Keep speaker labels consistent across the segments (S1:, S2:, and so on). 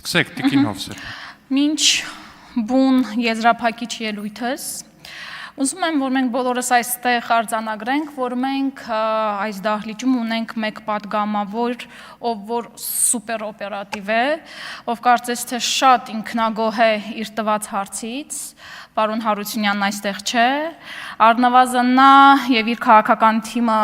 S1: Սկսեք Տիկին Հովսեր։
S2: Մինչ բուն եզրափակիչ ելույթս, ուզում եմ, որ մենք բոլորս այստեղ արձանագրենք, որ մենք այս դահլիճում ունենք մեկ պատգամավոր, ով որ սուպեր օպերատիվ է, ով կարծես թե շատ ինքնագոհ է իր տված հարցից, պարոն Հարությունյանն այստեղ չէ, առնվազն նա եւ իր քաղաքական թիմը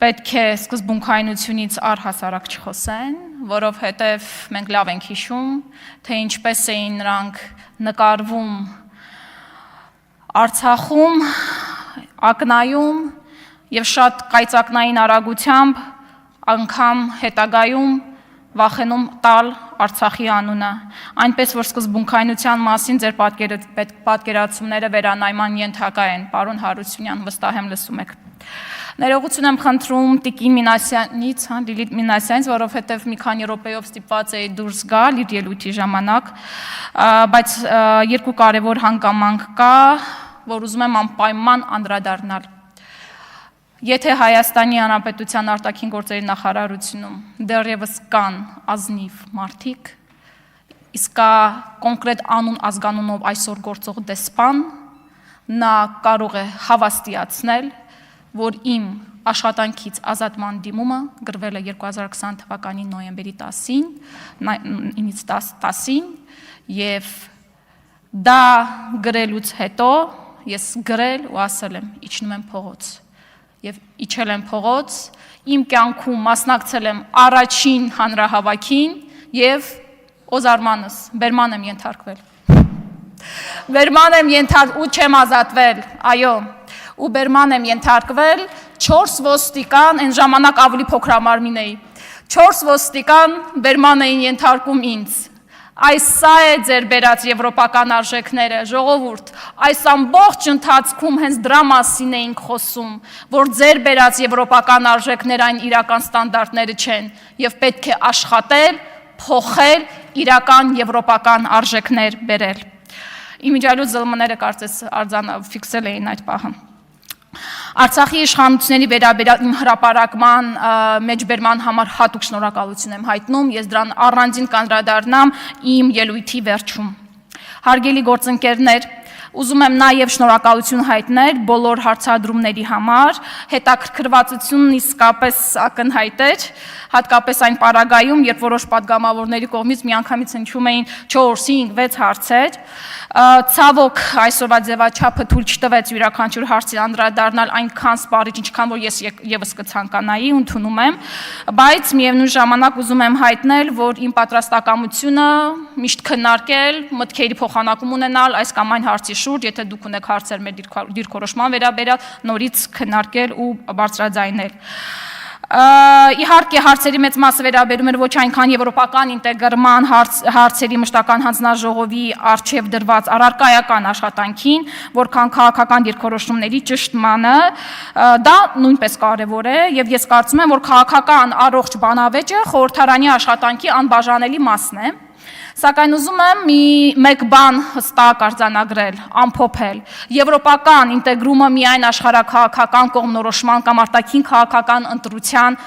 S2: պետք է սկզբունքայնությունից առհասարակ չխոսեն, որովհետև մենք լավ ենք հիշում, թե ինչպես էին նրանք նկարվում Արցախում, ակնայում եւ շատ կայծակնային արագությամբ անգամ հետագայում վախենում տալ Արցախի անունը, այնպես որ սկզբունքայնության մասին ձեր պատկերացումները վերանայման ենթակա են, պարոն Հարությունյան, վստահ եմ լսում եք։ Ներողություն եմ խնդրում Տիկին Մինասյանից, Լիլիթ Մինասյանից, որովհետև մի քանի րոպեով ստիպված էի դուրս գալ իր ելույթի ժամանակ, բայց երկու կարևոր հանգամանք կա, որ ուզում եմ անպայման անդրադառնալ։ Եթե Հայաստանի Հանրապետության արտաքին գործերի նախարարությունում դեռևս կան ազնիվ մարդիկ, իսկ կա կոնկրետ անուն ազգանունով այսօր գործող դեսպան, նա կարող է հավաստիացնել, որ իմ աշխատանքից ազատման դիմումը գրվել է 2020 թվականի նոյեմբերի 10-ին եւ դա գրելուց հետո ես գրել ու ասել եմ իջնում եմ փողոց եւ իջել եմ փողոց, իմ կյանքում մասնակցել եմ առաջին հանրահավաքին եւ օզարմանս բերման եմ ենթարկվել։ Բերման եմ ենթարկվել ու չեմ ազատվել, այո, ու բերման եմ ենթարկվել 4 ոստիկան, այն ժամանակ ավելի փոքրամարմին էի, 4 ոստիկան բերման էին ենթարկում ինձ։ Այս սա է ձեր բերած եվրոպական արժեքները, ժողովուրդ, այս ամբողջ ընթացքում հենց դրա մասին էինք խոսում, որ ձեր բերած եվրոպական արժեքները այն իրական ստանդարտները չեն եւ պետք է աշխատել, փոխել, իրական եվրոպական արժեքներ բերել։ Իմիջիալուց ԶԼՄ-ները կարծես ֆիքսել էին այդ պահը։ Արցախի իշխանությունների վերաբերյալ իմ հրապարակման մեջբերման համար հատուկ շնորհակալություն եմ հայտնում, ես դրան առանձին կանդրադառնամ իմ ելույթի վերջում։ Հարգելի գործընկերներ, ուզում եմ նաև շնորհակալություն հայտնել բոլոր հարցադրումների համար, հետաքրքրվածությունն իսկապես ակնհայտ էր, հատկապես այն պարագայում, երբ որոշ պատգամավորների կողմից միանգամից հնչում էին 4, 5, 6 հարցեր, ցավոք այսօրվա ձևաչափը թույլ չտվեց յուրաքանչյուր հարցի անդրադառնալ այնքան սպառիչ, ինչքան որ ես եւս կցանկանայի, ընդունում եմ, բայց միևնույն ժամանակ ուզում եմ հայտնել, որ իմ պատրաստակամությունը միշտ քննարկել, մտքերի փոխանակում ունենալ այս կամ այն հարցի շուրջ, եթե դուք ունեք հարցեր մեր դիրքորոշման վերաբերյալ, նորից քննարկել ու բարձրաձայնել։ Իհարկե հարցերի մեծ մասը վերաբերում էր ոչ այնքան եվրոպական ինտեգրման հարցերի մշտական հանձնաժողովի առջև դրված առարկայական աշխատանքին, որքան քաղաքական դիրքորոշումների ճշտմանը, դա նույնպես կարևոր է եւ ես կարծում եմ, որ քաղաքական առողջ բանավեճը խորհրդարանի աշխատանքի անբաժանելի մասն է։ Սակայն ուզում եմ մեկ բան հստակ արձանագրել, ամփոփել։ Եվրոպական ինտեգրումը միայն աշխարհաքաղաքական կողմնորոշման կամ արտաքին քաղաքական ընտրության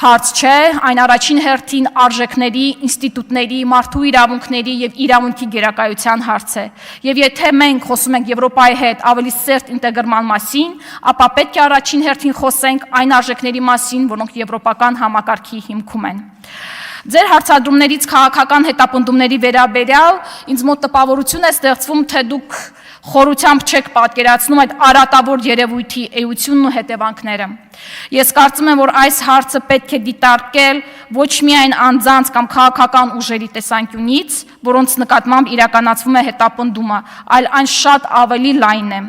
S2: հարց չէ, այն առաջին հերթին արժեքների, ինստիտուտների, մարդու իրավունքների եւ իրավունքի գերակայության հարց է։ Եվ եթե մենք խոսում ենք Եվրոպայի հետ ավելի սերտ ինտեգրման մասին, ապա պետք է առաջին հերթին խոսենք այն արժեքների մասին, որոնք եվրոպական համակարգի հիմքում են։ Ձեր հարցադրումներից քաղաքական հետապնդումների վերաբերյալ ինձ մոտ տպավորություն է ստեղծվում, թե դուք խորությամբ չեք պատկերացնում այդ արատավոր երևույթի էությունն ու հետևանքները։ Ես կարծում եմ, որ այս հարցը պետք է դիտարկել ոչ միայն անձանց կամ քաղաքական ուժերի տեսանկյունից, որոնց նկատմամբ իրականացվում է հետապնդումը, այլ այն շատ ավելի լայն է։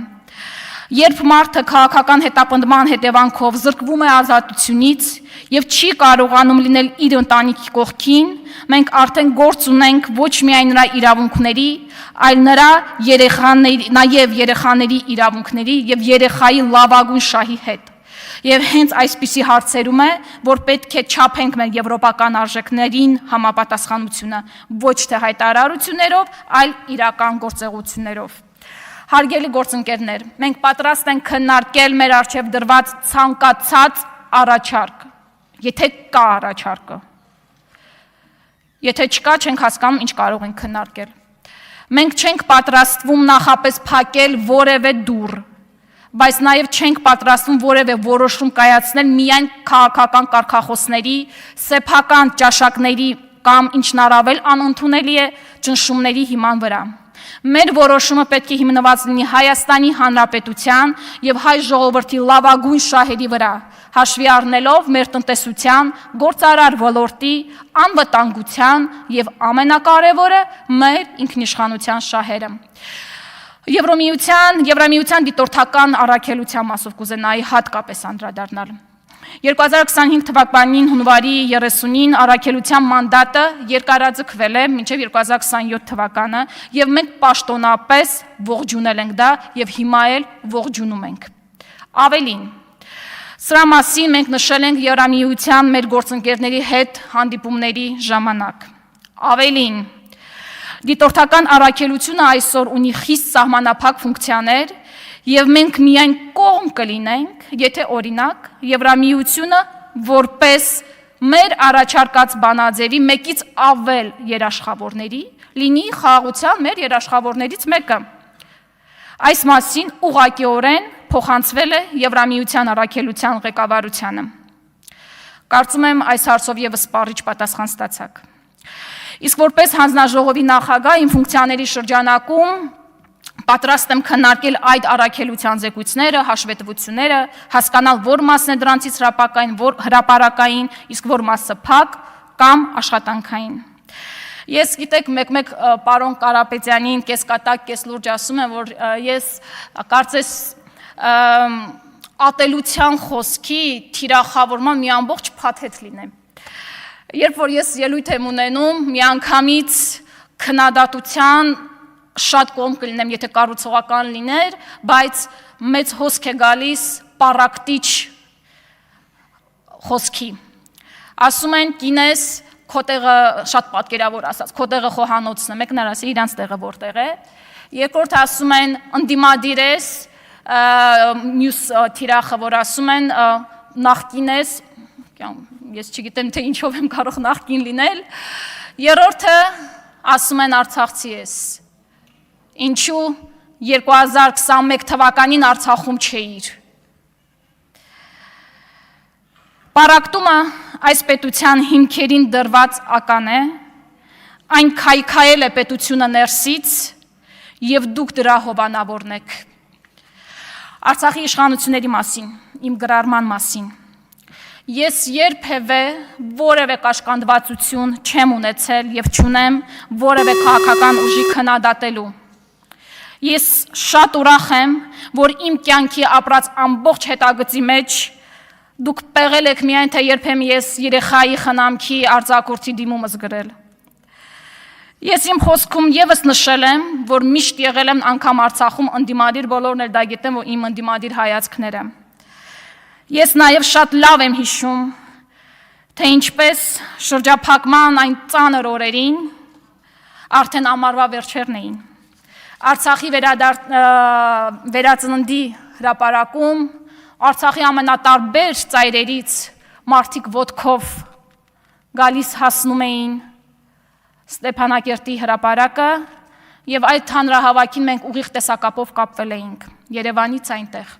S2: Երբ մարդը քաղաքական հետապնդման հետևանքով զրկվում է ազատությունից եւ չի կարողանում լինել իր ընտանիքի կողքին, մենք արդեն գործ ունենք ոչ միայն նրա իրավունքների, այլ նրա երեխաների իրավունքների եւ երեխայի լավագույն շահի հետ։ Եվ հենց այսպիսի հարցերում է, որ պետք է չափենք մեր եվրոպական արժեքներին համապատասխանությունը, ոչ թե հայտարարություններով, այլ իրական գործողություններով։ Հարգելի գործընկերներ, մենք պատրաստ ենք քննարկել մեր առջև դրված ցանկացած առաջարկ, եթե կա առաջարկը։ Եթե չկա, չենք հասկանում, ինչ կարող ենք քննարկել։ Մենք չենք պատրաստվում նախապես փակել որևէ դուռ, բայց նաև չենք պատրաստվում որևէ որոշում կայացնել միայն քաղաքական կարգախոսների, սեփական ճաշակների կամ ինչն առավել անընդունելի է ճնշումների հիման վրա։ Մեր որոշումը պետք է հիմնված լինի Հայաստանի Հանրապետության եւ հայ ժողովրդի լավագույն շահերի վրա, հաշվի առնելով մեր տնտեսության, գործարար ոլորտի, անվտանգության եւ ամենակարևորը մեր ինքնիշխանության շահերը։ Եվրամիության դիտորդական առաքելության մասով կուզենայի հատկապես անդրադառնալ։ 2025 թվականին հունվարի 30-ին առաքելության մանդատը երկարաձգվել է մինչև 2027 թվականը եւ մենք պաշտոնապես ողջունել ենք դա եւ հիմա էլ ողջունում ենք։ Ավելին, սրա մասին մենք նշել ենք Եվրամիության մեր գործընկերների հետ հանդիպումների ժամանակ։ Ավելին, դիտորդական առաքելությունը այսօր ունի խիստ սահմանափակ ֆունկցիաներ եւ մենք միայն կողմ կլինենք, եթե օրինակ Եվրամիությունը որպես մեր առաջարկած բանաձևի մեկից ավել երաշխավորների լինի խաղաղության մեր երաշխավորներից մեկը։ Այս մասին ուղղակիորեն փոխանցվել է Եվրամիության առաքելության ղեկավարությանը։ Կարծում եմ այս հարցով եւս սպառիչ պատասխան ստացաք։ Իսկ որպես հանձնաժողովի նախագահ իմ ֆունկցիաների շրջանակում պատրաստ եմ քննարկել այդ առաքելության զեկույցները, հաշվետվությունները, հասկանալ որ մասն է դրանցից հրապարակային, իսկ որ մասը փակ կամ աշխատանքային։ Ես գիտեք, մեկ-մեկ պարոն Կարապետյանին կեսկատակ, կեսլուրջ ասում եմ, որ ես կարծես ատելության խոսքի թիրախավորման մի ամբողջ փաթեթ լինեմ։ Երբ որ ես ելույթ եմ ունենում, միանգամից քննադատության շատ կողմ կլինեմ, եթե կառուցողական լիներ, բայց մեծ հոսք է գալիս պառակտիչ խոսքի։ Ասում են կինես, քո տեղը շատ պատկերավոր ասած, քո տեղը խոհանոցն է, մեկն ասի իրանց տեղը որտեղ է։ Երկրորդ ասում են ընդդիմադիր ես, մյուս թիրախը, որ ասում են նախկին ես, ես չգիտեմ թե ինչով եմ կարող նախկին լինել։ Երրորդը ասում են արցախցի ես։ Ինչու 2021 թվականին Արցախում չէիր։ Պառակտումը այս պետության հիմքերին դրված ական է, այն քայքայել է պետությունը ներսից եւ դուք դրա հովանավորն եք։ Արցախի իշխանությունների մասին, իմ գրառման մասին։ Ես երբևէ որևէ կաշկանդվածություն չեմ ունեցել եւ չունեմ որևէ քաղաքական ուժի քննադատելու։ Ես շատ ուրախ եմ, որ իմ կյանքի ապրած ամբողջ հետագծի մեջ դուք պեղել եք միայն թե երբեմն ես երեխայի խնամքի արձակուրդի դիմումս գրել։ Ես իմ խոսքում եւս նշել եմ, որ միշտ եղել եմ անգամ Արցախում ընդդիմադիր, բոլորն էլ դա գիտեն, որ իմ ընդդիմադիր հայացքները։ Ես նաև շատ լավ եմ հիշում, թե ինչպես շրջափակման այն ծանր օրերին արդեն ամառվա վերջերն էին։ Արցախի վերածննդի հրապարակում Արցախի ամենատարբեր ծայրերից մարդիկ ոտքով գալիս հասնում էին Ստեփանակերտի հրապարակը եւ այդ հանրահավաքին մենք ուղիղ տեսակապով կապվել էինք Երևանից այնտեղ։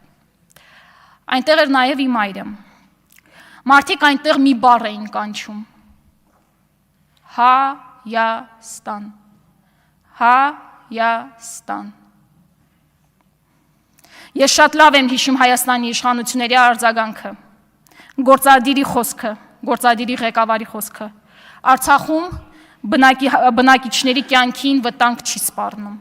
S2: Այնտեղ էր նաև իմ այրը։ Մարդիկ այնտեղ մի բառ էին կանչում։ Հայաստան։ Հայաստան։ Ես շատ լավ եմ հիշում Հայաստանի իշխանությունների արձագանքը, գործադիրի խոսքը, գործադիրի ղեկավարի խոսքը։ Արցախում բնակիչների կյանքին վտանգ չի սպառնում։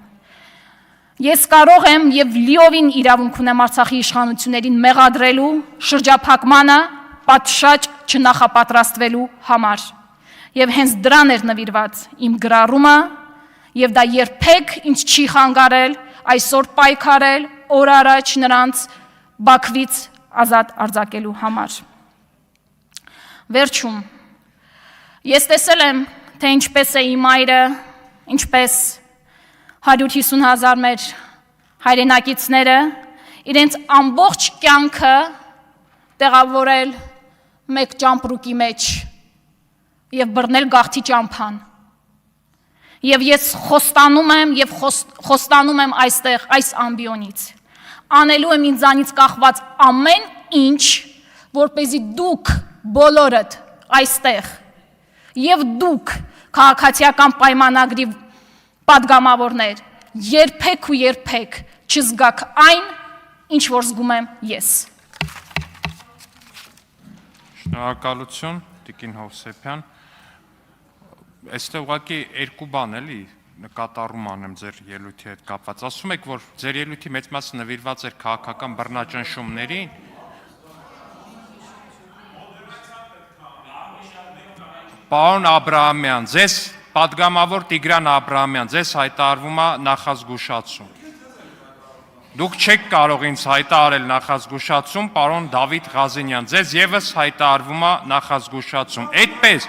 S2: Ես կարող եմ եւ լիովին իրավունք ունեմ Արցախի իշխանություններին մեղադրելու շրջափակմանը պատշաճ չնախապատրաստվելու համար։ Եվ հենց դրան էր նվիրված իմ գրառումը, եւ դա երբեք ինձ չի խանգարել այսօր պայքարել օր առաջ նրանց Բաքվից ազատ արձակելու համար։ Վերջում ես տեսել եմ, թե ինչպես է իմ այրը, ինչպես 150,000 մեր հայրենակիցները իրենց ամբողջ կյանքը տեղավորել մեկ ճամպրուկի մեջ եւ բռնել գաղթի ճամփան Եվ ես խոստանում եմ եւ խոստանում եմ այստեղ այս ամբիոնից։ Անելու եմ ինձանից կախված ամեն ինչ, որպեսզի դուք բոլորդ այստեղ եւ դուք քաղաքացիական պայմանագրի պատգամավորներ երբեք ու երբեք չզգաք այն, ինչ որ զգում եմ ես։
S1: Շնորհակալություն, Տիկին Հովսեփյան։ Այստեղ ուղղակի երկու բան էլի նկատառում անեմ ձեր ելույթի հետ կապված։ Ասում եք, որ ձեր ելույթի մեծ մասը նվիրված էր քաղաքական բռնաճնշումներին։ Պարոն Աբրահամյան, ձեզ պատգամավոր Տիգրան Աբրահամյան, ձեզ հայտարարվում է նախազգուշացում։ Դուք չեք կարող ինձ հայտարարել նախազգուշացում, պարոն Դավիթ Ղազենյան, ձեզ եւս հայտարարվում է նախազգուշացում։ Այդպես